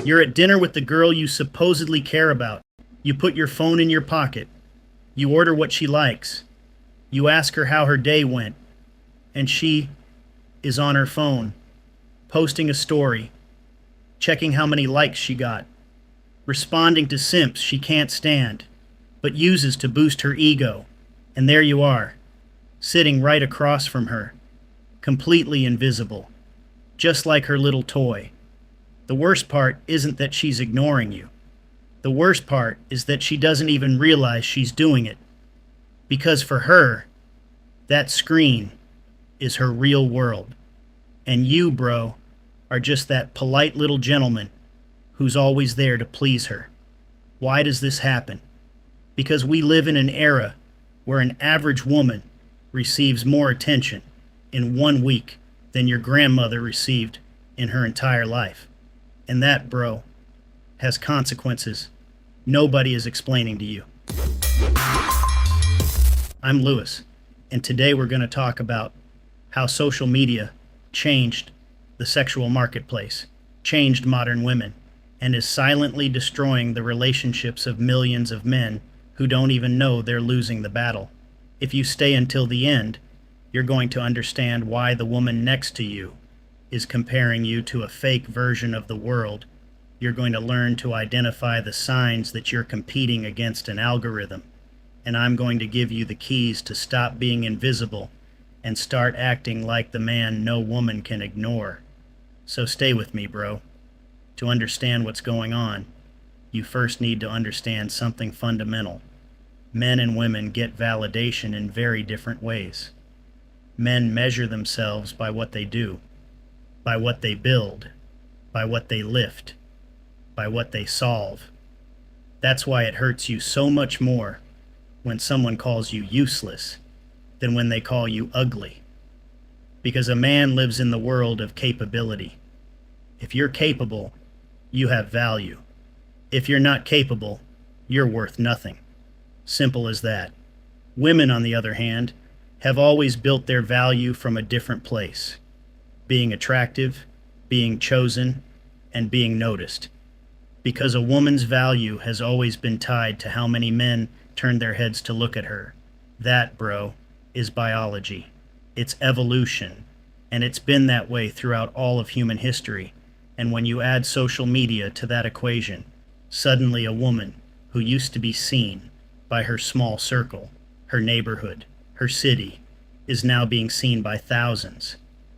You're at dinner with the girl you supposedly care about. You put your phone in your pocket. You order what she likes. You ask her how her day went. And she is on her phone, posting a story, checking how many likes she got, responding to simps she can't stand, but uses to boost her ego. And there you are, sitting right across from her, completely invisible, just like her little toy. The worst part isn't that she's ignoring you. The worst part is that she doesn't even realize she's doing it. Because for her, that screen is her real world. And you, bro, are just that polite little gentleman who's always there to please her. Why does this happen? Because we live in an era where an average woman receives more attention in 1 week than your grandmother received in her entire life. And that, bro, has consequences nobody is explaining to you. I'm Lewis, and today we're going to talk about how social media changed the sexual marketplace, changed modern women, and is silently destroying the relationships of millions of men who don't even know they're losing the battle. If you stay until the end, you're going to understand why the woman next to you is comparing you to a fake version of the world. You're going to learn to identify the signs that you're competing against an algorithm. And I'm going to give you the keys to stop being invisible and start acting like the man no woman can ignore. So stay with me, bro. To understand what's going on, you first need to understand something fundamental. Men and women get validation in very different ways. Men measure themselves by what they do, by what they build, by what they lift, by what they solve. That's why it hurts you so much more when someone calls you useless than when they call you ugly. Because a man lives in the world of capability. If you're capable, you have value. If you're not capable, you're worth nothing. Simple as that. Women, on the other hand, have always built their value from a different place. Being attractive, being chosen, and being noticed. Because a woman's value has always been tied to how many men turn their heads to look at her. That, bro, is biology. It's evolution. And it's been that way throughout all of human history. And when you add social media to that equation, suddenly a woman who used to be seen by her small circle, her neighborhood, her city, is now being seen by thousands,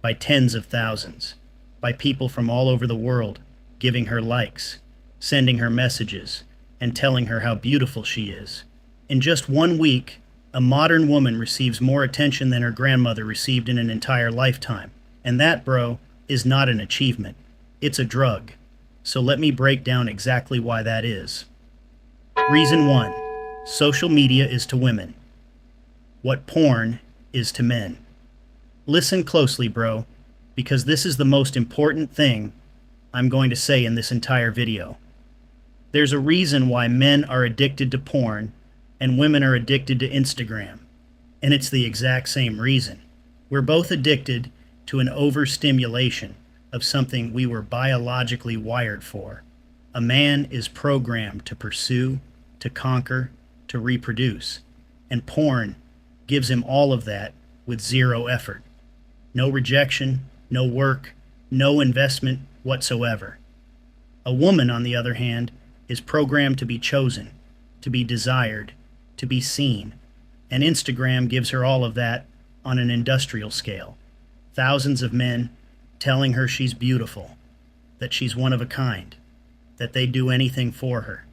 by tens of thousands, by people from all over the world, giving her likes, sending her messages, and telling her how beautiful she is. In just 1 week, a modern woman receives more attention than her grandmother received in an entire lifetime. And that, bro, is not an achievement. It's a drug. So let me break down exactly why that is. Reason 1. Social media is to women what porn is to men. Listen closely, bro, because this is the most important thing I'm going to say in this entire video. There's a reason why men are addicted to porn and women are addicted to Instagram. And it's the exact same reason. We're both addicted to an overstimulation of something we were biologically wired for. A man is programmed to pursue, to conquer, to reproduce. And porn gives him all of that with zero effort. No rejection, no work, no investment whatsoever. A woman, on the other hand, is programmed to be chosen, to be desired, to be seen. And Instagram gives her all of that on an industrial scale. Thousands of men telling her she's beautiful, that she's one of a kind, that they'd do anything for her.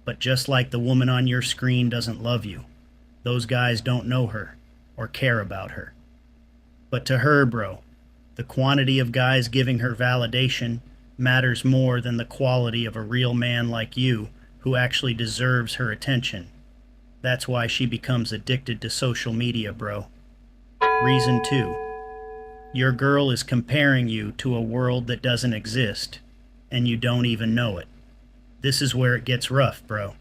But just like the woman on your screen doesn't love you, those guys don't know her or care about her. But to her, bro, the quantity of guys giving her validation matters more than the quality of a real man like you who actually deserves her attention. That's why she becomes addicted to social media, bro. Reason 2. Your girl is comparing you to a world that doesn't exist, and you don't even know it. This is where it gets rough, bro.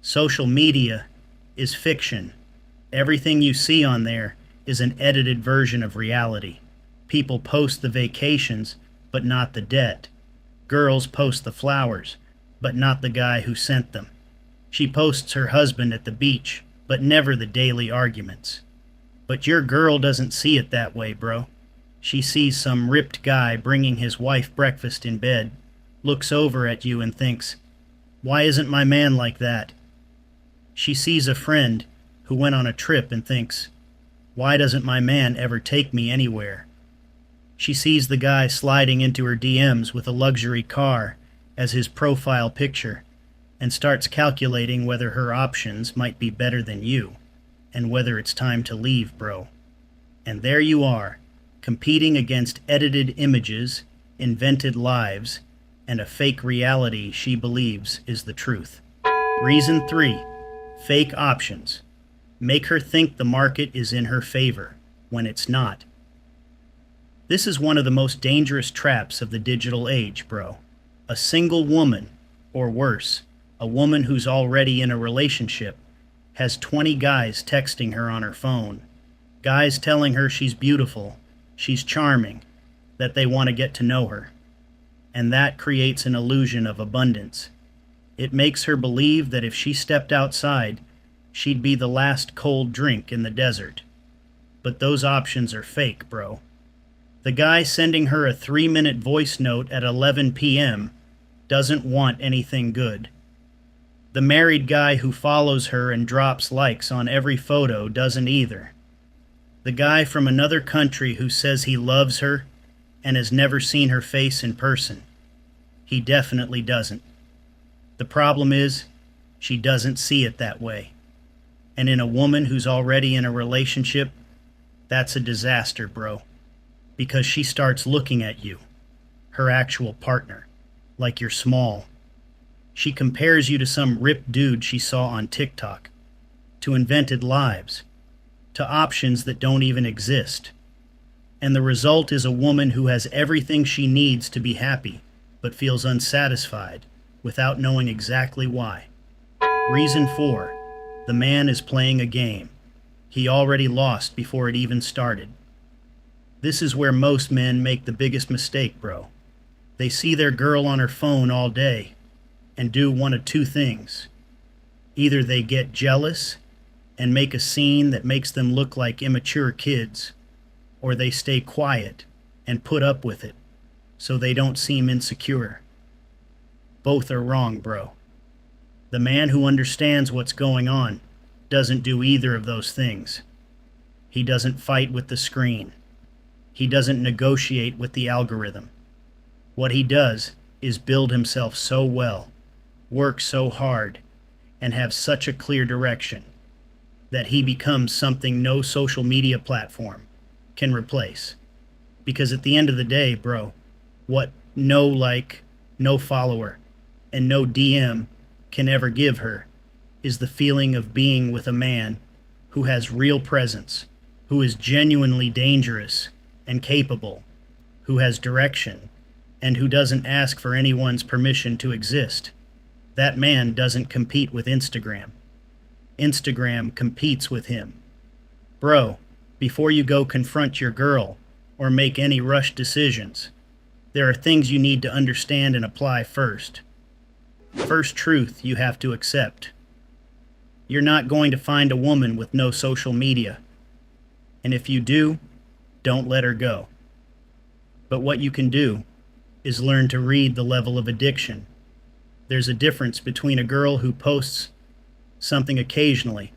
Social media is fiction. Everything you see on there is an edited version of reality. People post the vacations, but not the debt. Girls post the flowers, but not the guy who sent them. She posts her husband at the beach, but never the daily arguments. But your girl doesn't see it that way, bro. She sees some ripped guy bringing his wife breakfast in bed, looks over at you and thinks, "Why isn't my man like that?" She sees a friend who went on a trip and thinks, "Why doesn't my man ever take me anywhere?" She sees the guy sliding into her DMs with a luxury car as his profile picture and starts calculating whether her options might be better than you and whether it's time to leave, bro. And there you are, competing against edited images, invented lives, and a fake reality she believes is the truth. Reason 3, fake options. Make her think the market is in her favor when it's not. This is one of the most dangerous traps of the digital age, bro. A single woman, or worse, a woman who's already in a relationship, has 20 guys texting her on her phone. Guys telling her she's beautiful, she's charming, that they want to get to know her. And that creates an illusion of abundance. It makes her believe that if she stepped outside, she'd be the last cold drink in the desert. But those options are fake, bro. The guy sending her a 3-minute voice note at 11 p.m. doesn't want anything good. The married guy who follows her and drops likes on every photo doesn't either. The guy from another country who says he loves her and has never seen her face in person, he definitely doesn't. The problem is, she doesn't see it that way. And in a woman who's already in a relationship, that's a disaster, bro. Because she starts looking at you, her actual partner, like you're small. She compares you to some ripped dude she saw on TikTok, to invented lives, to options that don't even exist. And the result is a woman who has everything she needs to be happy, but feels unsatisfied without knowing exactly why. Reason 4, the man is playing a game. He already lost before it even started. This is where most men make the biggest mistake, bro. They see their girl on her phone all day and do one of two things. Either they get jealous and make a scene that makes them look like immature kids, or they stay quiet and put up with it so they don't seem insecure. Both are wrong, bro. The man who understands what's going on doesn't do either of those things. He doesn't fight with the screen. He doesn't negotiate with the algorithm. What he does is build himself so well, work so hard, and have such a clear direction that he becomes something no social media platform can replace. Because at the end of the day, bro, what no like, no follower, and no DM can ever give her is the feeling of being with a man who has real presence, who is genuinely dangerous and capable, who has direction, and who doesn't ask for anyone's permission to exist. That man doesn't compete with Instagram. Instagram competes with him. Bro, before you go confront your girl or make any rushed decisions, there are things you need to understand and apply first. First truth you have to accept. You're not going to find a woman with no social media. And if you do, don't let her go. But what you can do is learn to read the level of addiction. There's a difference between a girl who posts something occasionally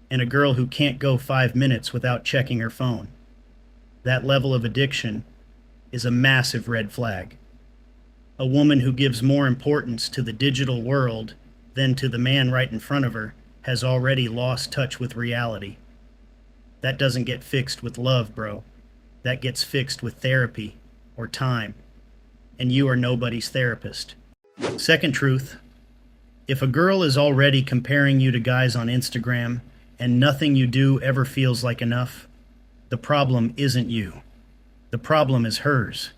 and a girl who can't go 5 minutes without checking her phone. That level of addiction is a massive red flag. A woman who gives more importance to the digital world than to the man right in front of her has already lost touch with reality. That doesn't get fixed with love, bro. That gets fixed with therapy or time. And you are nobody's therapist. Second truth, if a girl is already comparing you to guys on Instagram and nothing you do ever feels like enough, the problem isn't you. The problem is hers.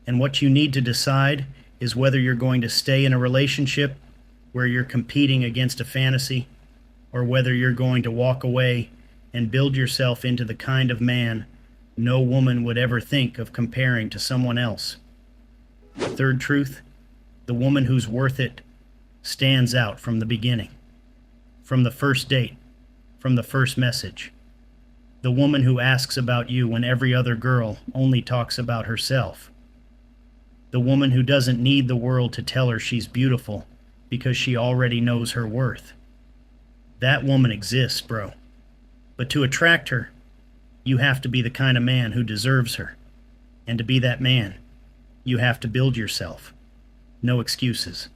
And what you need to decide is whether you're going to stay in a relationship where you're competing against a fantasy, or whether you're going to walk away and build yourself into the kind of man no woman would ever think of comparing to someone else. Third truth, The woman who's worth it stands out from the beginning, from the first date, from the first message. The woman who asks about you when every other girl only talks about herself. The woman who doesn't need the world to tell her she's beautiful because she already knows her worth. That woman exists, bro. But to attract her, you have to be the kind of man who deserves her. And to be that man, you have to build yourself. No excuses.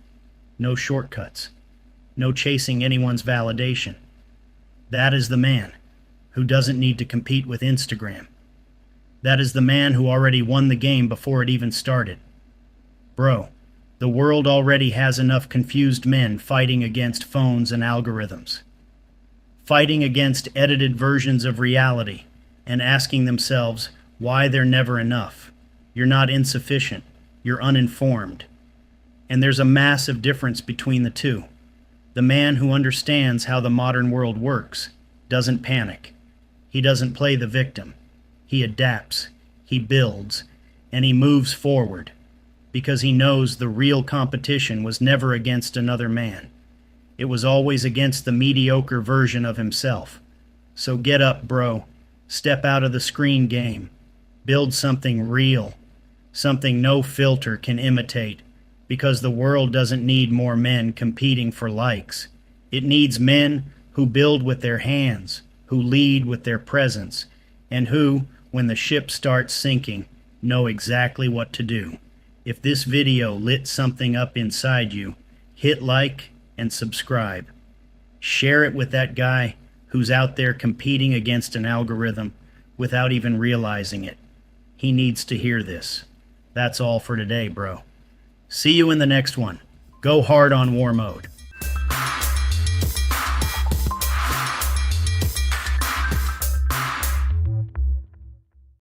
No shortcuts. No chasing anyone's validation. That is the man who doesn't need to compete with Instagram. That is the man who already won the game before it even started. Bro, the world already has enough confused men fighting against phones and algorithms, fighting against edited versions of reality and asking themselves why they're never enough. You're not insufficient. You're uninformed. And there's a massive difference between the two. The man who understands how the modern world works doesn't panic. He doesn't play the victim. He adapts, he builds, and he moves forward because he knows the real competition was never against another man. It was always against the mediocre version of himself. So get up, bro. Step out of the screen game. Build something real, something no filter can imitate, because the world doesn't need more men competing for likes. It needs men who build with their hands, who lead with their presence, and who, when the ship starts sinking, know exactly what to do. If this video lit something up inside you, hit like and subscribe. Share it with that guy who's out there competing against an algorithm without even realizing it. He needs to hear this. That's all for today, bro. See you in the next one. Go hard on war mode.